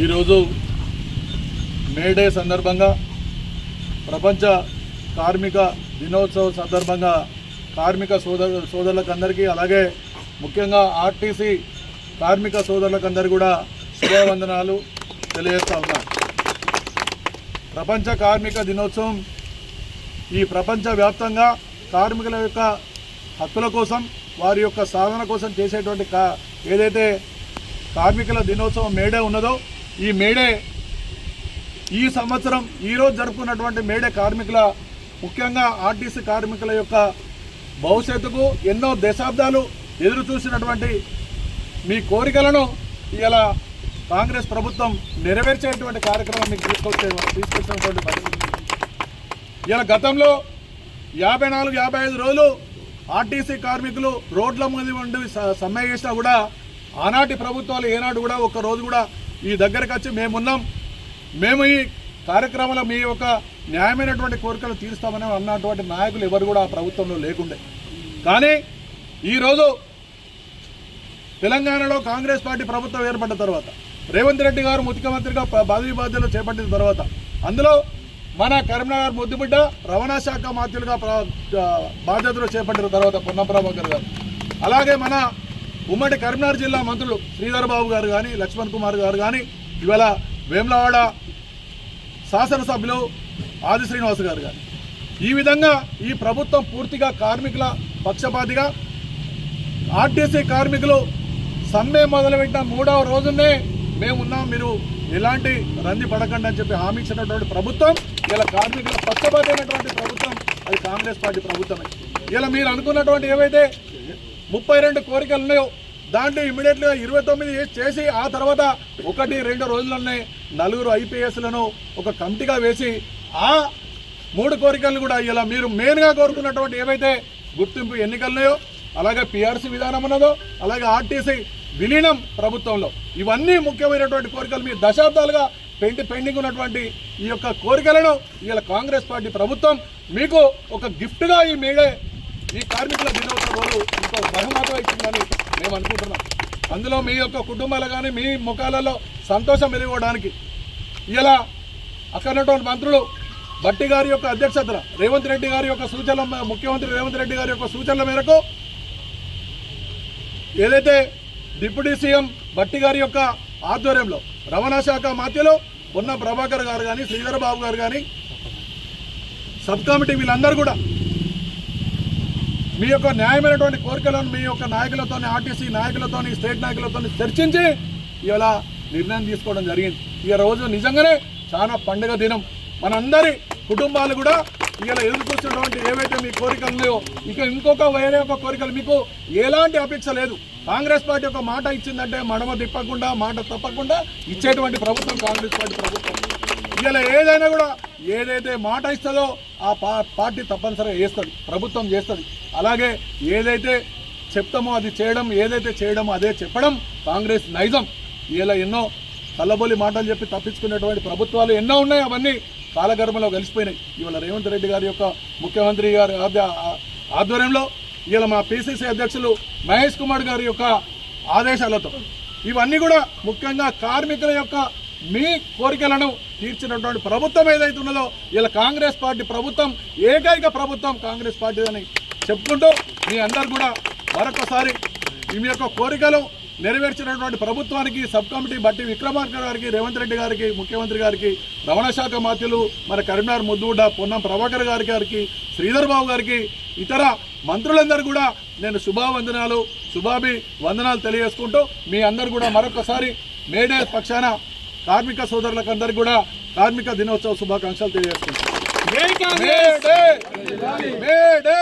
ఈరోజు మేడే సందర్భంగా ప్రపంచ కార్మిక దినోత్సవం సందర్భంగా కార్మిక సోదరులకు అందరికీ అలాగే ముఖ్యంగా ఆర్టీసీ కార్మిక సోదరులకు అందరికీ కూడా శుభవందనాలు తెలియజేస్తా ఉన్నాను. ప్రపంచ కార్మిక దినోత్సవం ఈ ప్రపంచవ్యాప్తంగా కార్మికుల యొక్క హక్కుల కోసం వారి యొక్క సాధన కోసం చేసేటువంటి ఏదైతే కార్మికుల దినోత్సవం మేడే ఉన్నదో ఈ మేడే ఈ సంవత్సరం ఈరోజు జరుపుకున్నటువంటి మేడే కార్మికుల ముఖ్యంగా ఆర్టీసీ కార్మికుల యొక్క భవిష్యత్తుకు ఎన్నో దశాబ్దాలు ఎదురు చూసినటువంటి మీ కోరికలను ఇలా కాంగ్రెస్ ప్రభుత్వం నెరవేర్చేటువంటి కార్యక్రమం మీకు తీసుకొచ్చినటువంటి పరిస్థితి. ఇలా గతంలో 54-55 రోజులు ఆర్టీసీ కార్మికులు రోడ్ల మీద ఉండి సమ్మె చేసినా కూడా ఆనాటి ప్రభుత్వాలు ఏనాడు కూడా ఒక్క రోజు కూడా ఈ దగ్గరకు వచ్చి మేము ఈ కార్యక్రమంలో మీ యొక్క న్యాయమైనటువంటి కోరికలు తీరుస్తామని అన్నటువంటి నాయకులు ఎవరు కూడా ఆ ప్రభుత్వంలో లేకుండే. కానీ ఈరోజు తెలంగాణలో కాంగ్రెస్ పార్టీ ప్రభుత్వం ఏర్పడిన తర్వాత రేవంత్ రెడ్డి గారు ముఖ్యమంత్రిగా పదవి బాధ్యతలు చేపట్టిన తర్వాత అందులో మన కరీంనగర్ ముద్దుబిడ్డ రవాణా శాఖ మంత్రులుగా బాధ్యతలు చేపట్టిన తర్వాత పొన్నం ప్రభాకర్ గారు, అలాగే మన ఉమ్మడి కరీంనగర్ జిల్లా మంత్రులు శ్రీధర్ బాబు గారు కానీ లక్ష్మణ్ కుమార్ గారు కానీ ఇవాళ వేములవాడ శాసనసభ్యులు ఆది శ్రీనివాస్ గారు కానీ ఈ విధంగా ఈ ప్రభుత్వం పూర్తిగా కార్మికుల పక్షపాతిగా ఆర్టీసీ కార్మికులు సమ్మె మొదలుపెట్టిన 3వ రోజునే మేమున్నాం, మీరు ఎలాంటి రంది పడకండి అని చెప్పి హామీ ఇచ్చినటువంటి ప్రభుత్వం ఇలా కార్మికుల పక్షపాతైనటువంటి ప్రభుత్వం అది కాంగ్రెస్ పార్టీ ప్రభుత్వమే. ఇలా మీరు అనుకున్నటువంటి ఏవైతే 32 కోరికలు ఉన్నాయో దాంట్లో ఇమీడియట్గా 29 చేసి ఆ తర్వాత 1-2 రోజుల్లోనే 4 IPSలను ఒక కమిటీగా వేసి ఆ 3 కోరికలను కూడా ఇలా మీరు మెయిన్గా కోరుకున్నటువంటి ఏవైతే గుర్తింపు ఎన్నికలు ఉన్నాయో అలాగే PRC విధానం ఉన్నదో అలాగే ఆర్టీసీ విలీనం ప్రభుత్వంలో ఇవన్నీ ముఖ్యమైనటువంటి కోరికలు మీ దశాబ్దాలుగా పెండింగ్ ఉన్నటువంటి ఈ యొక్క కోరికలను ఇలా కాంగ్రెస్ పార్టీ ప్రభుత్వం మీకు ఒక గిఫ్ట్గా ఈ మేడే ఈ కార్మికుల దినోత్సవం రోజు ఇంకో బహుమతి ఇచ్చిందని మేము అనుకుంటున్నాం. అందులో మీ యొక్క కుటుంబాలు కానీ మీ ముఖాలలో సంతోషం వెలువడానికి ఇలా అక్కడున్నటువంటి మంత్రులు భట్టి గారి యొక్క అధ్యక్షతన రేవంత్ రెడ్డి గారి యొక్క సూచనల ముఖ్యమంత్రి రేవంత్ రెడ్డి గారి యొక్క సూచనల మేరకు ఏదైతే డిప్యూటీ సీఎం భట్టి గారి యొక్క ఆధ్వర్యంలో రవాణా శాఖ మాత్యలో పొన్నం ప్రభాకర్ గారు కానీ శ్రీధర్ బాబు గారు కానీ సబ్ కమిటీ వీళ్ళందరూ కూడా మీ యొక్క న్యాయమైనటువంటి కోరికలను మీ యొక్క నాయకులతో ఆర్టీసీ నాయకులతో స్టేట్ నాయకులతో చర్చించి ఇలా నిర్ణయం తీసుకోవడం జరిగింది. ఈ రోజు నిజంగానే చాలా పండుగ దినం. మనందరి కుటుంబాలు కూడా ఇలా ఎదురు చూసినటువంటి ఏవైతే మీ కోరికలు ఉన్నాయో ఇక ఇంకొక వేరే ఒక కోరికలు మీకు ఎలాంటి అపేక్ష లేదు. కాంగ్రెస్ పార్టీ ఒక మాట ఇచ్చిందంటే మడమ తిప్పకుండా మాట తప్పకుండా ఇచ్చేటువంటి ప్రభుత్వం కాంగ్రెస్ పార్టీ ప్రభుత్వం. ఇలా ఏదైనా కూడా ఏదైతే మాట ఇస్తుందో ఆ పార్టీ తప్పనిసరిగా చేస్తుంది, ప్రభుత్వం చేస్తుంది. అలాగే ఏదైతే చెప్తామో అది చేయడం, ఏదైతే చేయడమో అదే చెప్పడం కాంగ్రెస్ నైజం. ఇలా ఎన్నో కల్లబొల్లి మాటలు చెప్పి తప్పించుకునేటువంటి ప్రభుత్వాలు ఎన్నో ఉన్నాయి, అవన్నీ కాలగర్భంలో కలిసిపోయినాయి. ఇవాళ రేవంత్ రెడ్డి గారి యొక్క ముఖ్యమంత్రి గారి ఆధ్వర్యంలో ఇలా మా PCC అధ్యక్షులు మహేష్ కుమార్ గారి యొక్క ఆదేశాలతో ఇవన్నీ కూడా ముఖ్యంగా కార్మికుల యొక్క మీ కోరికలను తీర్చినటువంటి ప్రభుత్వం ఏదైతే ఉన్నదో ఇలా కాంగ్రెస్ పార్టీ ప్రభుత్వం ఏకైక ప్రభుత్వం కాంగ్రెస్ పార్టీ అని చెప్పుకుంటూ మీ అందరు కూడా మరొకసారి మీ యొక్క కోరికలు నెరవేర్చినటువంటి ప్రభుత్వానికి సబ్ కమిటీ బట్టి విక్రమార్క గారికి రేవంత్ రెడ్డి గారికి ముఖ్యమంత్రి గారికి రవాణా శాఖ మంత్రులు మన కరీంనగర్ ముద్దుగుడ్డ పొన్నం ప్రభాకర్ గారికి శ్రీధర్ బాబు గారికి ఇతర మంత్రులందరూ కూడా నేను శుభాభివందనాలు తెలియజేసుకుంటూ మీ అందరు కూడా మరొకసారి మేడే పక్షాన కార్మిక సోదరులకు అందరికీ కూడా కార్మిక దినోత్సవ శుభాకాంక్షలు తెలియజేసుకుంటాం. మేడే